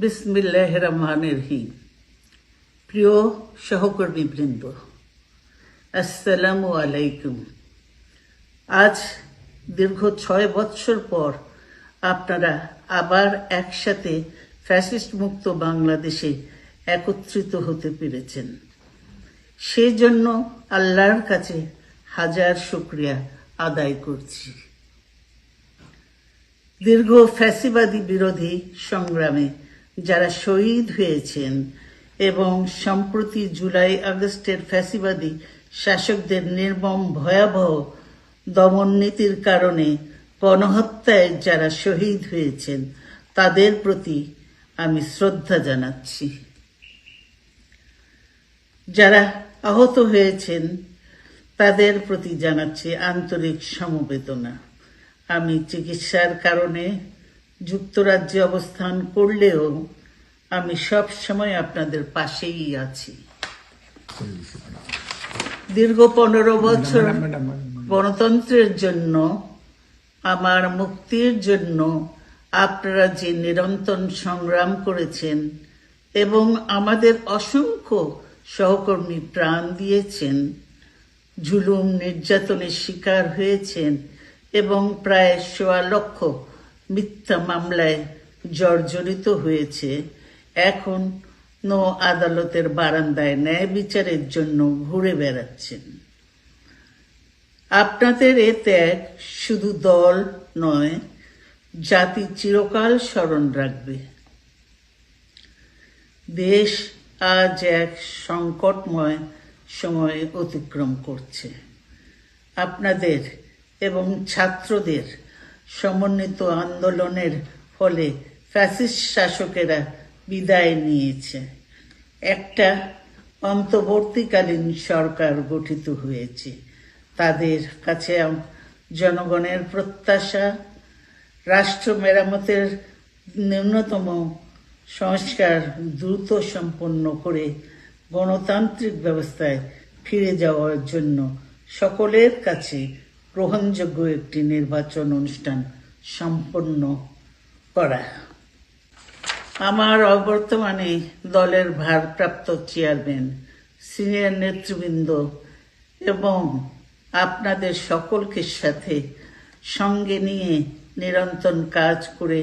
বিসমিল্লাহির রহমানির রহিম। প্রিয় সহকর্মীবৃন্দ, আসসালামু আলাইকুম। আজ দীর্ঘ 6 বৎসর পর আপনারা আবার একসাথে ফ্যাসিস্ট মুক্ত বাংলাদেশে একত্রিত হতে পেরেছেন। সেই জন্য আল্লাহর কাছে হাজার শুকরিয়া আদায় করছি। দীর্ঘ ফ্যাসিবাদী বিরোধী সংগ্রামে যারা শহীদ হয়েছেন এবং সম্প্রতি জুলাই আগস্টের ফ্যাসিবাদী শাসকদের নির্মম ভয়াবহ দমন নীতির কারণে গণহত্যায় যারা শহীদ হয়েছেন তাদের প্রতি আমি শ্রদ্ধা জানাচ্ছি। যারা আহত হয়েছেন তাদের প্রতি জানাচ্ছি আন্তরিক সমবেদনা। আমি চিকিৎসার কারণে যুক্তরাজ্যে অবস্থান করলেও আমি সব সময় আপনাদের পাশেই আছি। দীর্ঘ 15 বছর গণতন্ত্রের জন্য, আমার মুক্তির জন্য আপনারা যে নিরন্তর সংগ্রাম করেছেন এবং আমাদের অসংখ্য সহকর্মী প্রাণ দিয়েছেন, জুলুম নির্যাতনের শিকার হয়েছেন এবং প্রায় 1.25 লক্ষ মিথ্যা মামলায় জর্জরিত হয়েছে, এখন আদালতের বারান্দায় ন্যায় বিচারের জন্য ঘুরে বেড়াচ্ছেন। আপনাদের এ ত্যাগ শুধু দল নয়, জাতি চিরকাল স্মরণ রাখবে। দেশ আজ এক সংকটময় সময় অতিক্রম করছে। আপনাদের এবং ছাত্রদের সমন্বিত আন্দোলনের ফলে ফ্যাসিস্ট শাসকেরা বিদায় নিয়েছে। একটা অন্তর্বর্তীকালীন সরকার গঠিত হয়েছে। তাদের কাছে জনগণের প্রত্যাশা, রাষ্ট্র মেরামতের ন্যূনতম সংস্কার দ্রুত সম্পন্ন করে গণতান্ত্রিক ব্যবস্থায় ফিরে যাওয়ার জন্য সকলের কাছে গ্রহণযোগ্য একটি নির্বাচন অনুষ্ঠান সম্পন্ন করা। আমার অবর্তমানে দলের ভারপ্রাপ্ত চেয়ারম্যান, সিনিয়র নেতৃবৃন্দ এবং আপনাদের সকলকে সাথে সঙ্গে নিয়ে নিরন্তর কাজ করে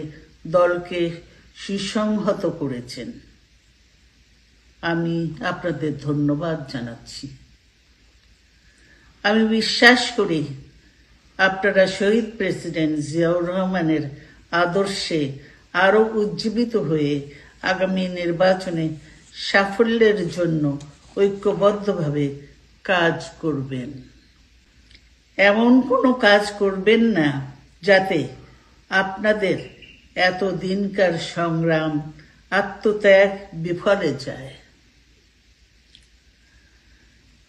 দলকে সুসংহত করেছেন। আমি আপনাদের ধন্যবাদ জানাচ্ছি। আমি বিশ্বাস করি আপনারা শহীদ প্রেসিডেন্ট জিয়াউর রহমানের আদর্শে আরো উজ্জীবিত হয়ে আগামী নির্বাচনে সাফল্যের জন্য ঐক্যবদ্ধভাবে কাজ করবেন। এমন কোনো কাজ করবেন না যাতে আপনাদের এত দিনকার সংগ্রাম, আত্মত্যাগ বিফলে যায়।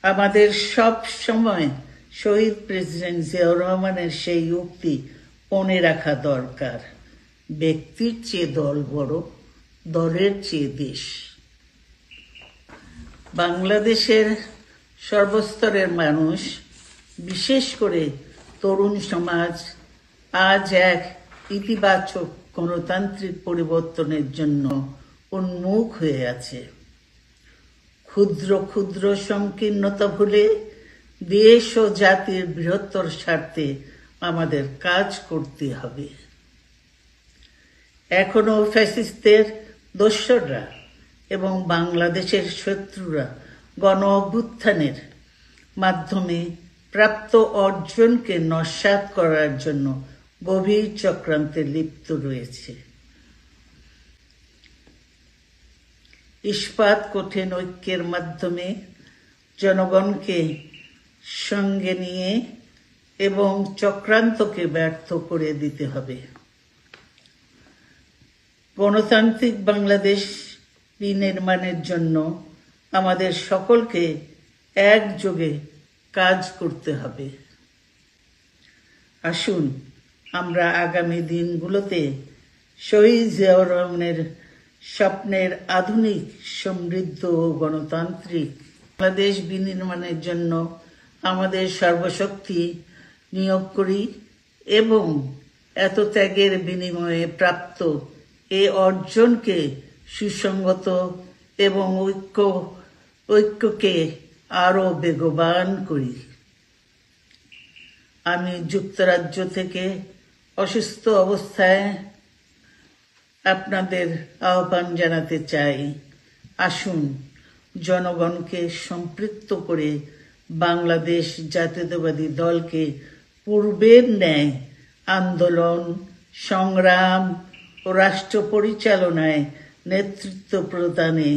আমাদের সব সময় শহীদ প্রেসিডেন্ট জিয়াউর রহমানের সেই উক্তি মনে রাখা দরকার, ব্যক্তির চেয়ে দল বড়, দলের চেয়ে দেশ। বাংলাদেশের সর্বস্তরের মানুষ, বিশেষ করে তরুণ সমাজ আজ এক ইতিবাচক গণতান্ত্রিক পরিবর্তনের জন্য উন্মুখ হয়ে আছে। ক্ষুদ্র ক্ষুদ্র সংকীর্ণতা ভুলে দেশ ও জাতির বৃহত্তর স্বার্থে আমাদের কাজ করতে হবে। এখনো ফ্যাসিস্টদের দোসররা এবং বাংলাদেশের শত্রুরা গণ অভ্যুত্থানের মাধ্যমে প্রাপ্ত অর্জনকে নস্যাৎ করার জন্য গভীর চক্রান্তে লিপ্ত রয়েছে। ইস্পাত কঠিন ঐক্যের মাধ্যমে জনগণকে সঙ্গে নিয়ে এবং চক্রান্তকে ব্যর্থ করে দিতে হবে। গণতান্ত্রিক বাংলাদেশ বিনির্মাণের জন্য আমাদের সকলকে একযোগে কাজ করতে হবে। আসুন আমরা আগামী দিনগুলোতে শহীদ জিয়াউর রহমানের স্বপ্নের আধুনিক, সমৃদ্ধ ও গণতান্ত্রিক বাংলাদেশ বিনির্মাণের জন্য আমাদের সর্বশক্তি নিয়োগ করি এবং এত ত্যাগের বিনিময়ে প্রাপ্ত এ অর্জনকে সুসংগত এবং ঐক্যকে আরো বেগবান করি। আমি যুক্তরাজ্য থেকে অসুস্থ অবস্থায় আপনাদের আহ্বান জানাতে চাই, আসুন জনগণকে সম্পৃক্ত করে বাংলাদেশ জাতীয়তাবাদী দলকে পূর্বের ন্যায় আন্দোলন, সংগ্রাম ও রাষ্ট্র পরিচালনায় নেতৃত্ব প্রদানে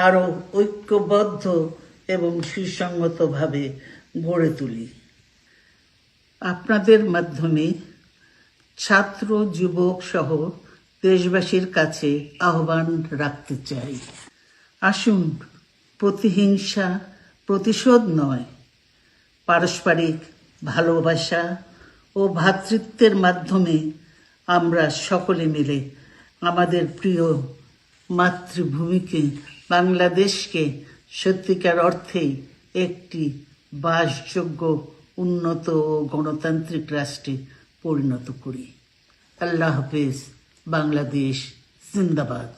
আরো ঐক্যবদ্ধ এবং সুসংগতভাবে গড়ে তুলি। আপনাদের মাধ্যমে ছাত্র, যুবক সহ দেশবাসীর কাছে আহ্বান রাখতে চাই, আসুন প্রতিহিংসা, প্রতিশোধ নয়, পারস্পরিক ভালোবাসা ও ভ্রাতৃত্বের মাধ্যমে আমরা সকলে মিলে আমাদের প্রিয় মাতৃভূমিকে, বাংলাদেশকে সত্যিকার অর্থেই একটি বাসযোগ্য, উন্নত ও গণতান্ত্রিক রাষ্ট্রে পরিণত করি। আল্লাহ হাফেজ। বাংলাদেশ জিন্দাবাদ।